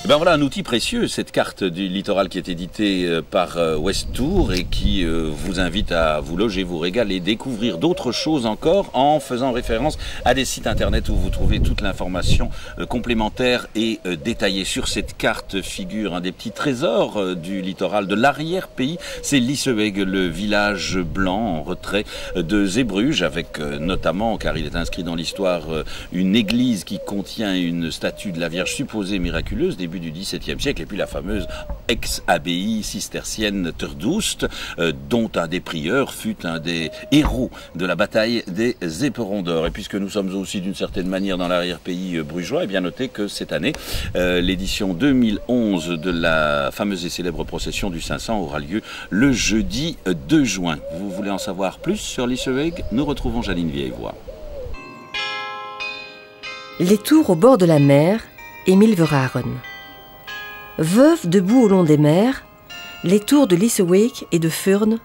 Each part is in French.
Et ben voilà un outil précieux, cette carte du littoral qui est éditée par Westour et qui vous invite à vous loger, vous régaler, découvrir d'autres choses encore en faisant référence à des sites internet où vous trouvez toute l'information complémentaire et détaillée. Sur cette carte figure un des petits trésors du littoral de l'arrière-pays, c'est Liseweeg, le village blanc en retrait de Zeebruges, avec notamment, car il est inscrit dans l'histoire, une église qui contient une statue de la Vierge supposée miraculeuse, début du XVIIe siècle, et puis la fameuse ex-abbaye cistercienne Terdoest, dont un des prieurs fut un des héros de la bataille des Éperons d'Or. Et puisque nous sommes aussi d'une certaine manière dans l'arrière-pays brugeois, et bien notez que cette année, l'édition 2011 de la fameuse et célèbre procession du 500 aura lieu le jeudi 2 juin. Vous voulez en savoir plus sur Liseweeg? Nous retrouvons Janine Vieillevoix. Les tours au bord de la mer, Emile Verhaeren. Veuves debout au long des mers, les tours de Liseweeg et de Furnes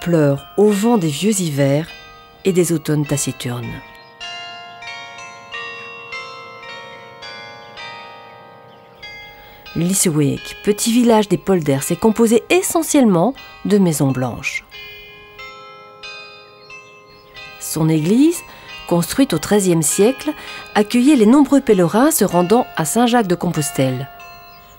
pleurent au vent des vieux hivers et des automnes taciturnes. Liseweeg, petit village des polders, est composé essentiellement de maisons blanches. Son église, construite au XIIIe siècle, accueillait les nombreux pèlerins se rendant à Saint-Jacques-de-Compostelle.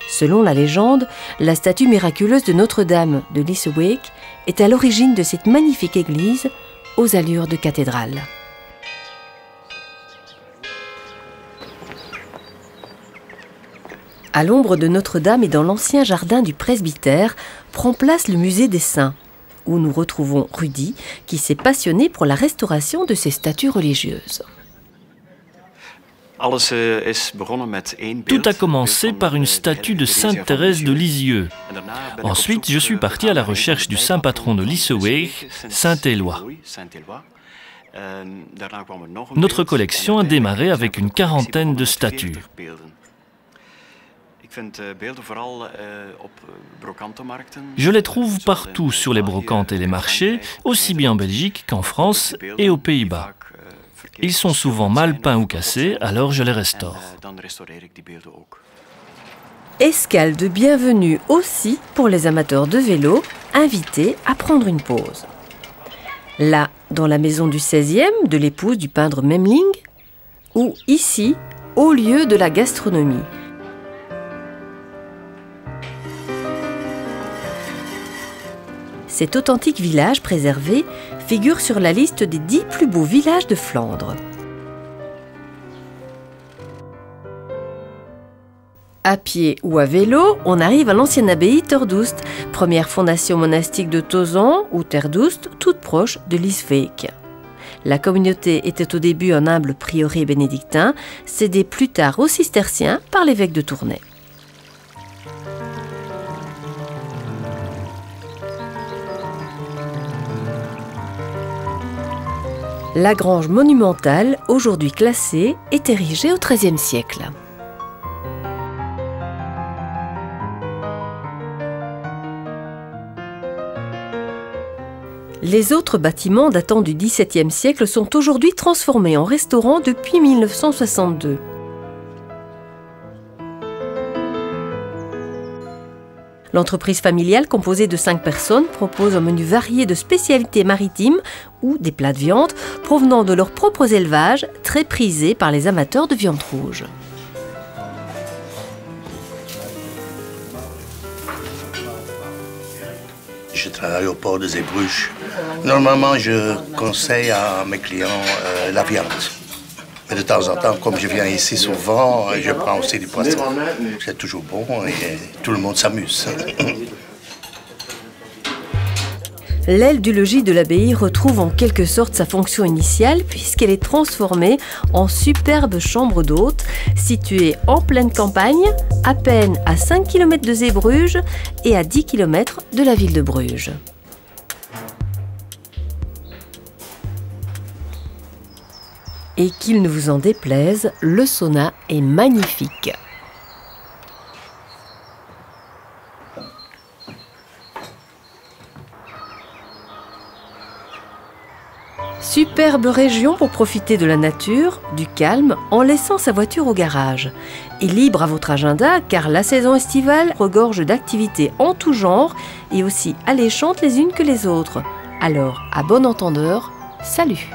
Selon la légende, la statue miraculeuse de Notre-Dame de Liseweeg est à l'origine de cette magnifique église aux allures de cathédrale. À l'ombre de Notre-Dame et dans l'ancien jardin du presbytère, prend place le musée des Saints, où nous retrouvons Rudy, qui s'est passionné pour la restauration de ces statues religieuses. Tout a commencé par une statue de Sainte Thérèse de Lisieux. Ensuite, je suis parti à la recherche du saint patron de Liseweeg, Saint Éloi. Notre collection a démarré avec une quarantaine de statues. Je les trouve partout sur les brocantes et les marchés, aussi bien en Belgique qu'en France et aux Pays-Bas. Ils sont souvent mal peints ou cassés, alors je les restaure. Escale de bienvenue aussi pour les amateurs de vélo, invités à prendre une pause. Là, dans la maison du 16e de l'épouse du peintre Memling, ou ici, au lieu de la gastronomie. Cet authentique village préservé figure sur la liste des 10 plus beaux villages de Flandre. À pied ou à vélo, on arrive à l'ancienne abbaye Terdoest, première fondation monastique de Tozan ou Terdoest, toute proche de Liseweeg. La communauté était au début un humble prieuré bénédictin, cédé plus tard aux cisterciens par l'évêque de Tournai. La grange monumentale, aujourd'hui classée, est érigée au XIIIe siècle. Les autres bâtiments datant du XVIIe siècle sont aujourd'hui transformés en restaurant depuis 1962. L'entreprise familiale, composée de 5 personnes, propose un menu varié de spécialités maritimes ou des plats de viande provenant de leurs propres élevages, très prisés par les amateurs de viande rouge. Je travaille au port de Zeebruges. Normalement, je conseille à mes clients la viande. Mais de temps en temps, comme je viens ici souvent, je prends aussi du poisson. C'est toujours bon et tout le monde s'amuse. L'aile du logis de l'abbaye retrouve en quelque sorte sa fonction initiale puisqu'elle est transformée en superbe chambre d'hôte située en pleine campagne, à peine à 5 km de Zeebruges et à 10 km de la ville de Bruges. Et qu'il ne vous en déplaise, le sauna est magnifique. Superbe région pour profiter de la nature, du calme, en laissant sa voiture au garage. Et libre à votre agenda, car la saison estivale regorge d'activités en tout genre et aussi alléchantes les unes que les autres. Alors, à bon entendeur, salut!